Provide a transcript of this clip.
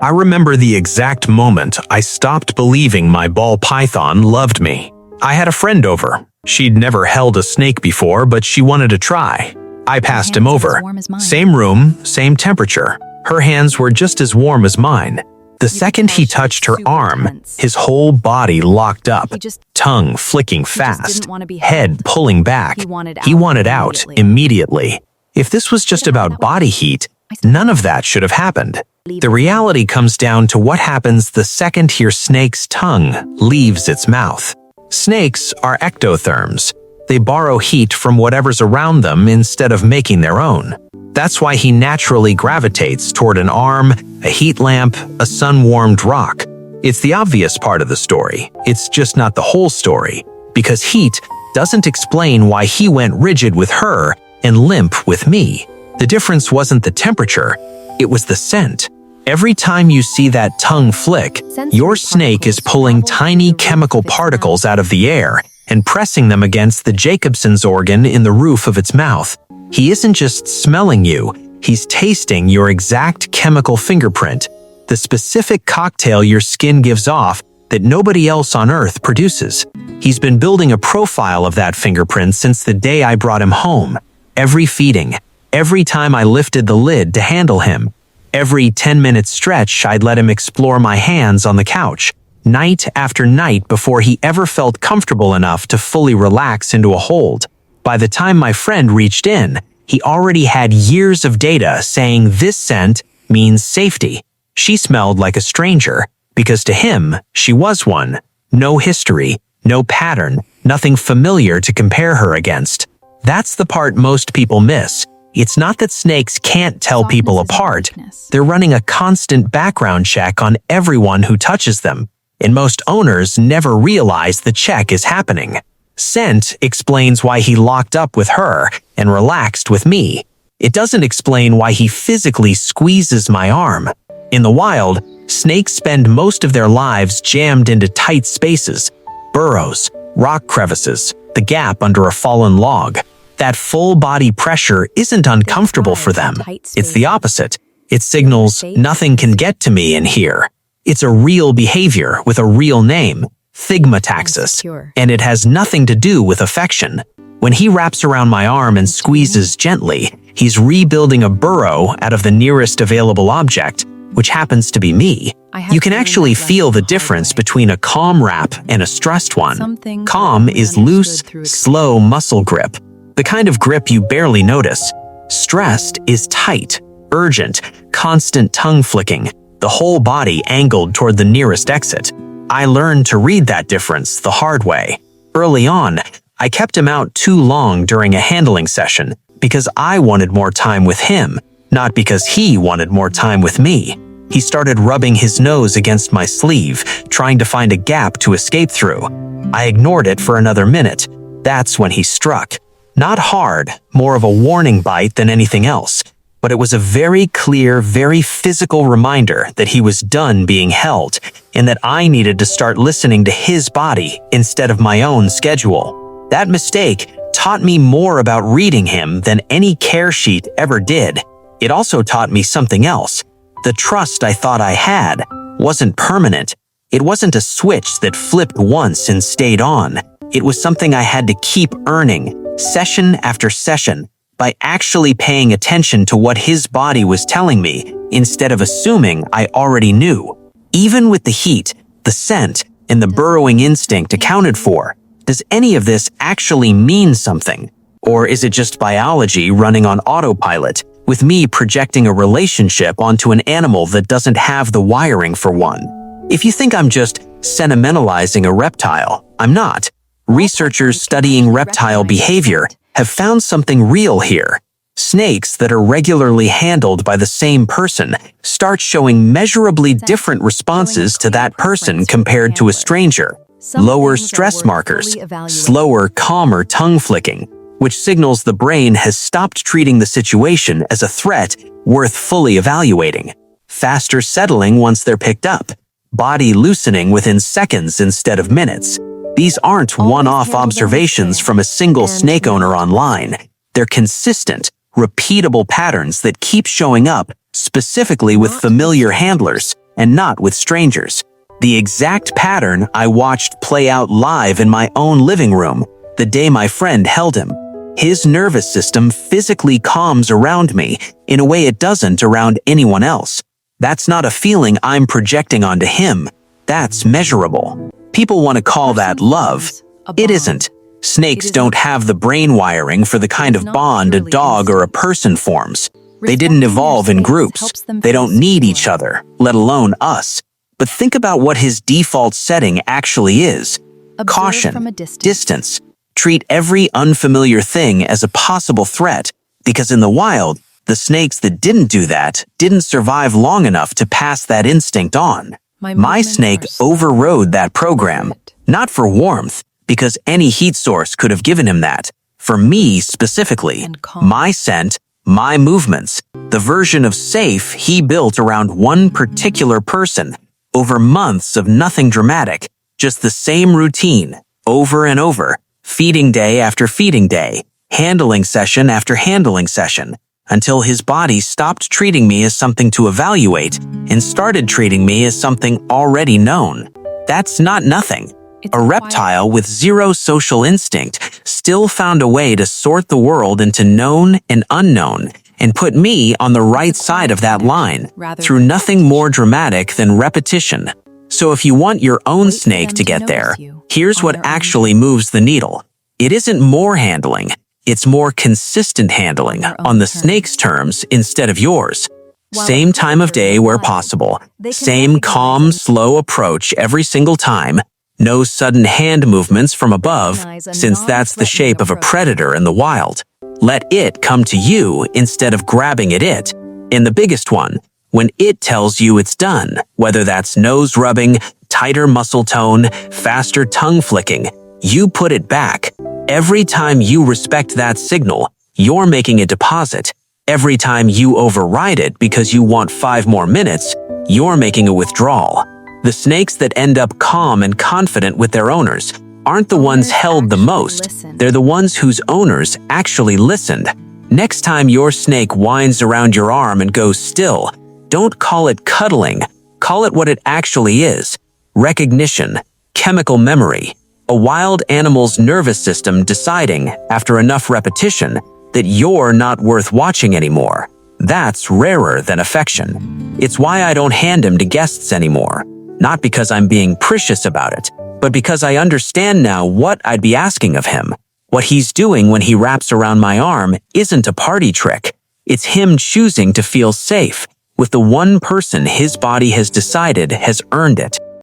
I remember the exact moment I stopped believing my ball python loved me. I had a friend over. She'd never held a snake before, but she wanted to try. I passed him over. Same room, same temperature. Her hands were just as warm as mine. The second he touched her arm, his whole body locked up, tongue flicking fast, head pulling back. He wanted out immediately. If this was just about body heat, none of that should have happened. The reality comes down to what happens the second your snake's tongue leaves its mouth. Snakes are ectotherms. They borrow heat from whatever's around them instead of making their own. That's why he naturally gravitates toward an arm, a heat lamp, a sun-warmed rock. It's the obvious part of the story. It's just not the whole story, because heat doesn't explain why he went rigid with her and limp with me. The difference wasn't the temperature, it was the scent. Every time you see that tongue flick, your snake is pulling tiny chemical particles out of the air and pressing them against the Jacobson's organ in the roof of its mouth. He isn't just smelling you, he's tasting your exact chemical fingerprint, the specific cocktail your skin gives off that nobody else on Earth produces. He's been building a profile of that fingerprint since the day I brought him home. Every feeding, every time I lifted the lid to handle him, every 10-minute stretch I'd let him explore my hands on the couch, night after night before he ever felt comfortable enough to fully relax into a hold. By the time my friend reached in, he already had years of data saying this scent means safety. She smelled like a stranger, because to him, she was one. No history, no pattern, nothing familiar to compare her against. That's the part most people miss. It's not that snakes can't tell people apart. They're running a constant background check on everyone who touches them, and most owners never realize the check is happening. Scent explains why he locked up with her and relaxed with me. It doesn't explain why he physically squeezes my arm. In the wild, snakes spend most of their lives jammed into tight spaces, burrows, rock crevices, the gap under a fallen log. That full body pressure isn't uncomfortable for them. It's the opposite. It signals nothing can get to me in here. It's a real behavior with a real name. Thigmotaxis, and it has nothing to do with affection. When he wraps around my arm and squeezes gently, he's rebuilding a burrow out of the nearest available object, which happens to be me. You can actually feel the difference between a calm wrap and a stressed one. Calm is loose, slow muscle grip, the kind of grip you barely notice. Stressed is tight, urgent, constant tongue flicking, the whole body angled toward the nearest exit. I learned to read that difference the hard way. Early on, I kept him out too long during a handling session because I wanted more time with him, not because he wanted more time with me. He started rubbing his nose against my sleeve, trying to find a gap to escape through. I ignored it for another minute. That's when he struck. Not hard, more of a warning bite than anything else. But it was a very clear, very physical reminder that he was done being held and that I needed to start listening to his body instead of my own schedule. That mistake taught me more about reading him than any care sheet ever did. It also taught me something else. The trust I thought I had wasn't permanent. It wasn't a switch that flipped once and stayed on. It was something I had to keep earning, session after session, by actually paying attention to what his body was telling me instead of assuming I already knew. Even with the heat, the scent, and the burrowing instinct accounted for, does any of this actually mean something? Or is it just biology running on autopilot, with me projecting a relationship onto an animal that doesn't have the wiring for one? If you think I'm just sentimentalizing a reptile, I'm not. Researchers studying reptile behavior have found something real here. Snakes that are regularly handled by the same person start showing measurably different responses to that person compared to a stranger. Lower stress markers, slower, calmer tongue flicking, which signals the brain has stopped treating the situation as a threat worth fully evaluating. Faster settling once they're picked up. Body loosening within seconds instead of minutes. These aren't one-off observations from a single snake owner online. They're consistent, repeatable patterns that keep showing up, specifically with familiar handlers, and not with strangers. The exact pattern I watched play out live in my own living room the day my friend held him. His nervous system physically calms around me in a way it doesn't around anyone else. That's not a feeling I'm projecting onto him. That's measurable. People want to call that love. It isn't. Snakes don't have the brain wiring for the kind of bond a dog or a person forms. They didn't evolve in groups. They don't need each other, let alone us. But think about what his default setting actually is. Caution, distance. Treat every unfamiliar thing as a possible threat, because in the wild, the snakes that didn't do that didn't survive long enough to pass that instinct on. My snake overrode that program, not for warmth, because any heat source could have given him that. For me specifically, my scent, my movements, the version of safe he built around one particular person, over months of nothing dramatic, just the same routine, over and over, feeding day after feeding day, handling session after handling session, until his body stopped treating me as something to evaluate and started treating me as something already known. That's not nothing. A reptile with zero social instinct still found a way to sort the world into known and unknown and put me on the right side of that line through nothing more dramatic than repetition. So if you want your own snake to get there, here's what actually moves the needle. It isn't more handling, it's more consistent handling on the snake's terms instead of yours. Same time of day where possible, same calm, slow approach every single time, no sudden hand movements from above, since that's the shape of a predator in the wild. Let it come to you instead of grabbing at it. And the biggest one, when it tells you it's done, whether that's nose rubbing, tighter muscle tone, faster tongue flicking, you put it back. Every time you respect that signal, you're making a deposit. Every time you override it because you want 5 more minutes, you're making a withdrawal. The snakes that end up calm and confident with their owners aren't the ones held the most. They're the ones whose owners actually listened. Next time your snake whines around your arm and goes still, don't call it cuddling. Call it what it actually is. Recognition, chemical memory, a wild animal's nervous system deciding, after enough repetition, that you're not worth watching anymore. That's rarer than affection. It's why I don't hand him to guests anymore. Not because I'm being precious about it, but because I understand now what I'd be asking of him. What he's doing when he wraps around my arm isn't a party trick. It's him choosing to feel safe with the one person his body has decided has earned it.